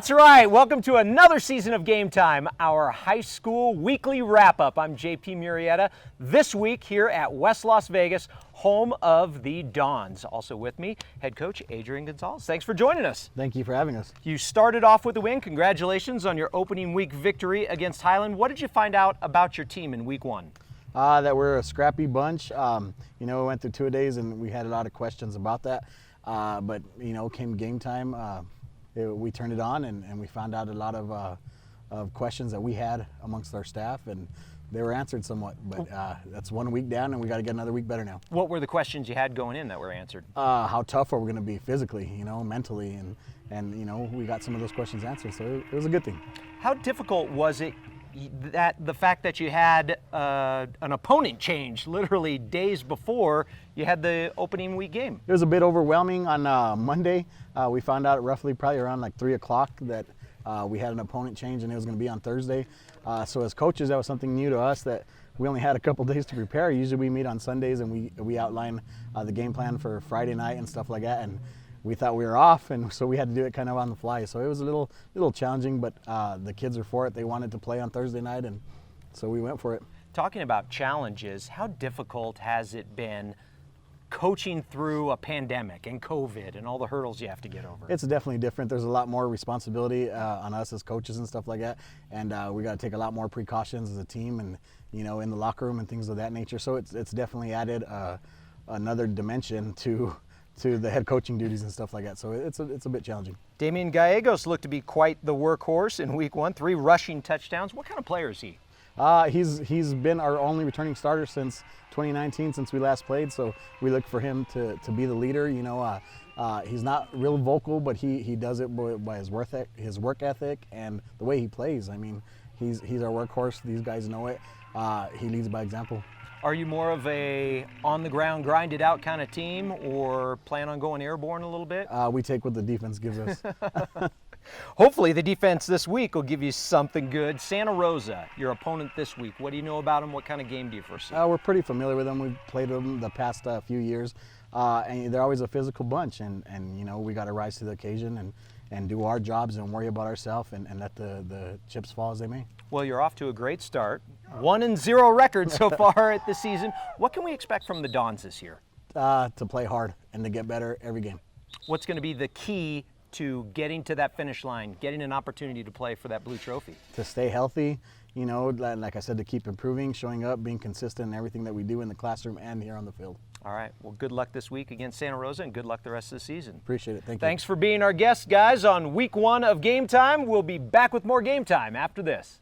That's right. Welcome to another season of Game Time, our high school weekly wrap-up. I'm JP Murrieta. This week here at West Las Vegas, home of the Dons. Also with me, head coach Adrian Gonzalez. Thanks for joining us. Thank you for having us. You started off with a win. Congratulations on your opening week victory against Highland. What did you find out about your team in week one? That we're a scrappy bunch. We went through 2 days and we had a lot of questions about that. But came game time. We turned it on and we found out a lot of questions that we had amongst our staff, and they were answered somewhat. But that's 1 week down, and we got to get another week better now. What were the questions you had going in that were answered? How tough are we going to be physically, mentally, and we got some of those questions answered, so it was a good thing. How difficult was it that the fact that you had an opponent change literally days before you had the opening week game? It was a bit overwhelming on Monday. We found out probably around like 3 o'clock that we had an opponent change and it was going to be on Thursday. So as coaches, that was something new to us that we only had a couple days to prepare. Usually we meet on Sundays and we outline the game plan for Friday night and stuff like that. And we thought we were off, and so we had to do it kind of on the fly. So it was a little challenging, but the kids are for it. They wanted to play on Thursday night, and so we went for it. Talking about challenges, how difficult has it been coaching through a pandemic and COVID and all the hurdles you have to get over? It's definitely different. There's a lot more responsibility on us as coaches and stuff like that, and we got to take a lot more precautions as a team, and in the locker room and things of that nature. So it's definitely added another dimension to the head coaching duties and stuff like that. So it's a bit challenging. Damian Gallegos looked to be quite the workhorse in week one, 3 rushing touchdowns. What kind of player is he? He's been our only returning starter since 2019, since we last played. So we look for him to be the leader. He's not real vocal, but he does it by his work ethic and the way he plays. I mean, he's our workhorse. These guys know it. He leads by example. Are you more of a on-the-ground, grind-it-out kind of team, or plan on going airborne a little bit? We take what the defense gives us. Hopefully the defense this week will give you something good. Santa Rosa, your opponent this week. What do you know about them? What kind of game do you foresee? We're pretty familiar with them. We've played them the past few years. And they're always a physical bunch, and we got to rise to the occasion and do our jobs and worry about ourselves and let the chips fall as they may. Well, you're off to a great start. 1-0 record so far at the season. What can we expect from the Dons this year? To play hard and to get better every game. What's going to be the key to getting to that finish line, getting an opportunity to play for that blue trophy? To stay healthy, like I said, to keep improving, showing up, being consistent in everything that we do in the classroom and here on the field. All right. Well, good luck this week against Santa Rosa, and good luck the rest of the season. Appreciate it. Thank you. Thanks for being our guest, guys, on week one of Game Time. We'll be back with more Game Time after this.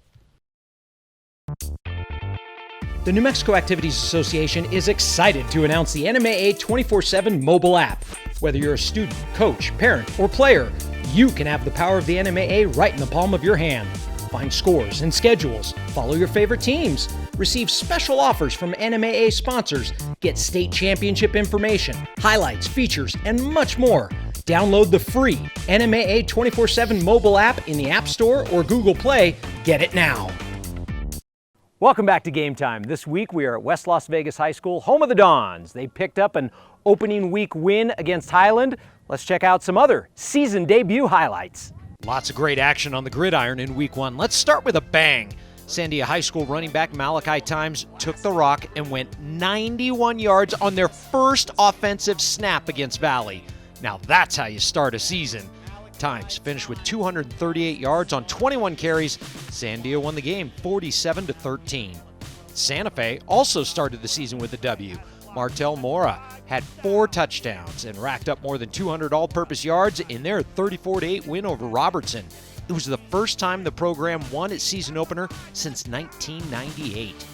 The New Mexico Activities Association is excited to announce the NMAA 24/7 mobile app. Whether you're a student, coach, parent, or player, you can have the power of the NMAA right in the palm of your hand. Find scores and schedules, follow your favorite teams, receive special offers from NMAA sponsors, get state championship information, highlights, features, and much more. Download the free NMAA 24/7 mobile app in the App Store or Google Play. Get it now. Welcome back to Game Time. This week we are at West Las Vegas High School, home of the Dons. They picked up an opening week win against Highland. Let's check out some other season debut highlights. Lots of great action on the gridiron in week one. Let's start with a bang. Sandia High School running back Malachi Times took the rock and went 91 yards on their first offensive snap against Valley. Now that's how you start a season. Times finished with 238 yards on 21 carries. Sandia won the game 47-13. Santa Fe also started the season with a W. Martel Mora had 4 touchdowns and racked up more than 200 all-purpose yards in their 34-8 win over Robertson. It was the first time the program won its season opener since 1998.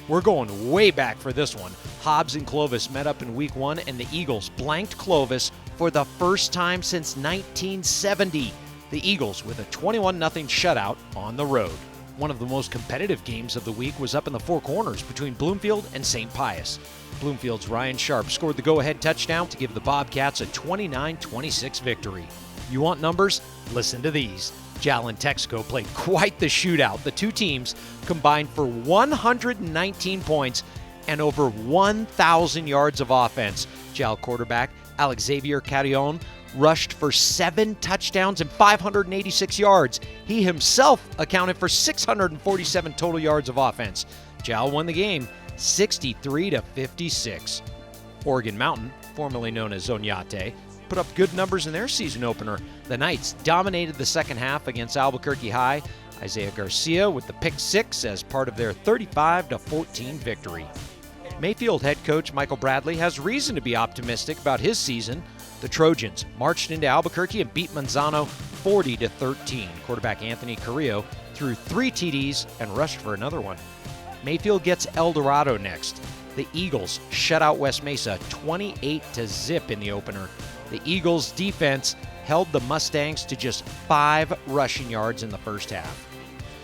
We're going way back for this one. Hobbs and Clovis met up in week one, and the Eagles blanked Clovis for the first time since 1970. The Eagles with a 21-0 shutout on the road. One of the most competitive games of the week was up in the Four Corners between Bloomfield and St. Pius. Bloomfield's Ryan Sharp scored the go-ahead touchdown to give the Bobcats a 29-26 victory. You want numbers? Listen to these. Jal and Texaco played quite the shootout. The two teams combined for 119 points and over 1,000 yards of offense. Jal quarterback Alex Xavier Carrion rushed for 7 touchdowns and 586 yards. He himself accounted for 647 total yards of offense. Jal won the game 63-56. Oregon Mountain, formerly known as Zonyate, put up good numbers in their season opener. The Knights dominated the second half against Albuquerque High. Isaiah Garcia with the pick 6 as part of their 35-14 victory. Mayfield head coach Michael Bradley has reason to be optimistic about his season. The Trojans marched into Albuquerque and beat Manzano 40-13. Quarterback Anthony Carrillo threw 3 TDs and rushed for another one. Mayfield gets El Dorado next. The Eagles shut out West Mesa 28-0 in the opener. The Eagles' defense held the Mustangs to just 5 rushing yards in the first half.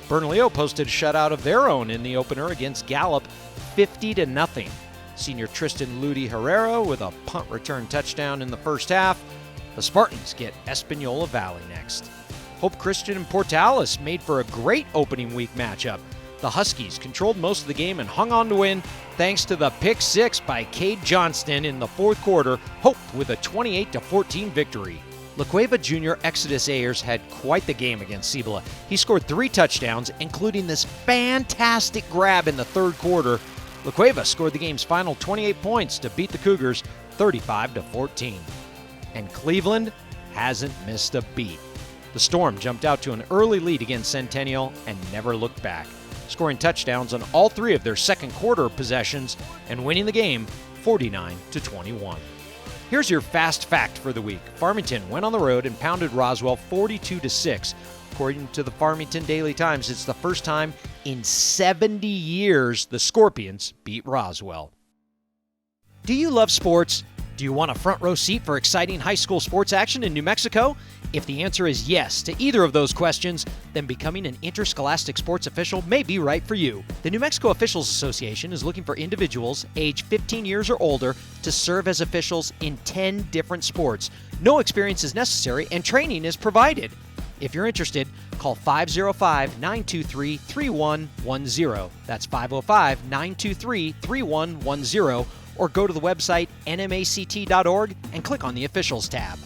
Bernalillo posted a shutout of their own in the opener against Gallup 50-0. Senior Tristan Ludi Herrera with a punt return touchdown in the first half. The Spartans get Espanola Valley next. Hope Christian and Portales made for a great opening week matchup. The Huskies controlled most of the game and hung on to win thanks to the pick 6 by Cade Johnston in the fourth quarter. Hope with a 28-14 victory. La Cueva Jr. Exodus Ayers had quite the game against Cibola. He scored 3 touchdowns, including this fantastic grab in the third quarter. La Cueva scored the game's final 28 points to beat the Cougars 35-14. And Cleveland hasn't missed a beat. The Storm jumped out to an early lead against Centennial and never looked back, scoring touchdowns on all 3 of their second quarter possessions and winning the game 49-21. Here's your fast fact for the week. Farmington went on the road and pounded Roswell 42-6. According to the Farmington Daily Times, it's the first time in 70 years the Scorpions beat Roswell. Do you love sports? Do you want a front row seat for exciting high school sports action in New Mexico? If the answer is yes to either of those questions, then becoming an interscholastic sports official may be right for you. The New Mexico Officials Association is looking for individuals age 15 years or older to serve as officials in 10 different sports. No experience is necessary and training is provided. If you're interested, call 505-923-3110. That's 505-923-3110. Or go to the website nmact.org and click on the Officials tab.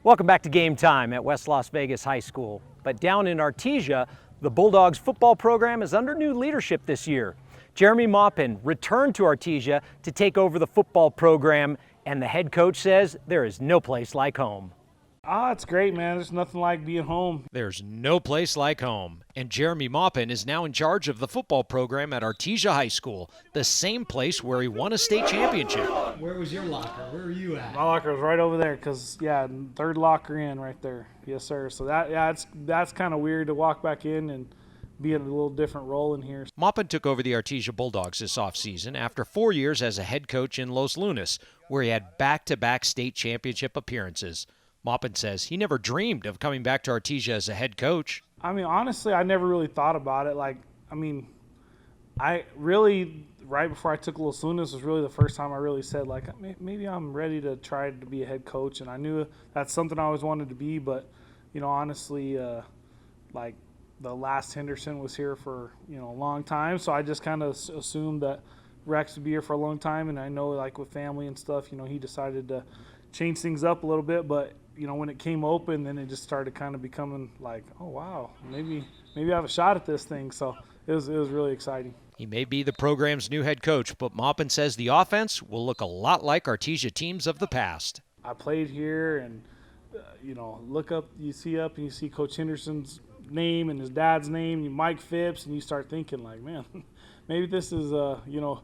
Welcome back to Game Time at West Las Vegas High School. But down in Artesia, the Bulldogs football program is under new leadership this year. Jeremy Maupin returned to Artesia to take over the football program, and the head coach says there is no place like home. It's great, man. There's nothing like being home. There's no place like home. And Jeremy Maupin is now in charge of the football program at Artesia High School, the same place where he won a state championship. Where was your locker? Where were you at? My locker was right over there because, third locker in right there. Yes, sir. So that's kind of weird to walk back in and be in a little different role in here. Maupin took over the Artesia Bulldogs this offseason after 4 years as a head coach in Los Lunas, where he had back-to-back state championship appearances. Maupin says he never dreamed of coming back to Artesia as a head coach. I mean, honestly, I never really thought about it. I really, right before I took Los Lunas was really the first time I really said, maybe I'm ready to try to be a head coach. And I knew that's something I always wanted to be. But, honestly, the last Henderson was here for, a long time. So I just kind of assumed that Rex would be here for a long time. And I know, with family and stuff, he decided to change things up a little bit. But, when it came open, then it just started kind of becoming oh, wow, maybe I have a shot at this thing. So it was really exciting. He may be the program's new head coach, but Maupin says the offense will look a lot like Artesia teams of the past. I played here and, look up, you see Coach Henderson's name and his dad's name, Mike Phipps, and you start thinking man, maybe this is, am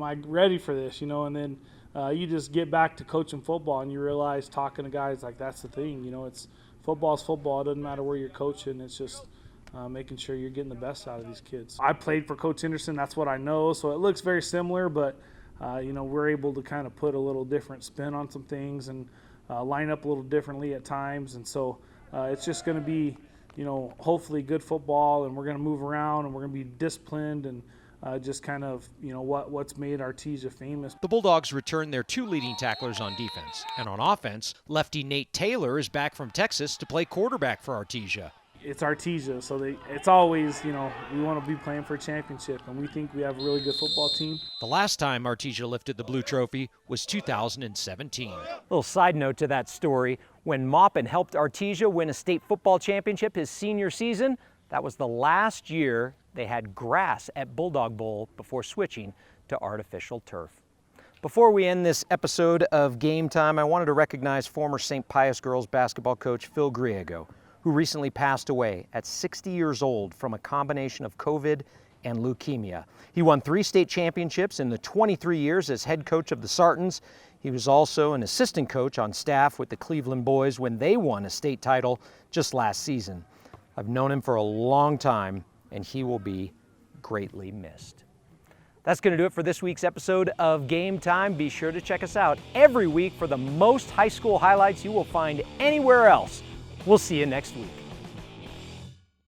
I ready for this, and then you just get back to coaching football and you realize talking to guys that's the thing, it's football's football. It doesn't matter where you're coaching. It's just making sure you're getting the best out of these kids. I played for Coach Henderson. That's what I know. So it looks very similar, but, we're able to kind of put a little different spin on some things and line up a little differently at times. And so it's just going to be, hopefully good football, and we're going to move around and we're going to be disciplined and just kind of, what's made Artesia famous. The Bulldogs return their 2 leading tacklers on defense. And on offense, lefty Nate Taylor is back from Texas to play quarterback for Artesia. it's Artesia, so it's always, we want to be playing for a championship, and we think we have a really good football team. The last time Artesia lifted the blue trophy was 2017. Little side note to that story, when Maupin helped Artesia win a state football championship his senior season, that was the last year they had grass at Bulldog Bowl before switching to artificial turf. Before we end this episode of Game Time, I wanted to recognize former St. Pius girls basketball coach Phil Griego, who recently passed away at 60 years old from a combination of COVID and leukemia. He won 3 state championships in the 23 years as head coach of the Sartans. He was also an assistant coach on staff with the Cleveland Boys when they won a state title just last season. I've known him for a long time, and he will be greatly missed. That's going to do it for this week's episode of Game Time. Be sure to check us out every week for the most high school highlights you will find anywhere else. We'll see you next week.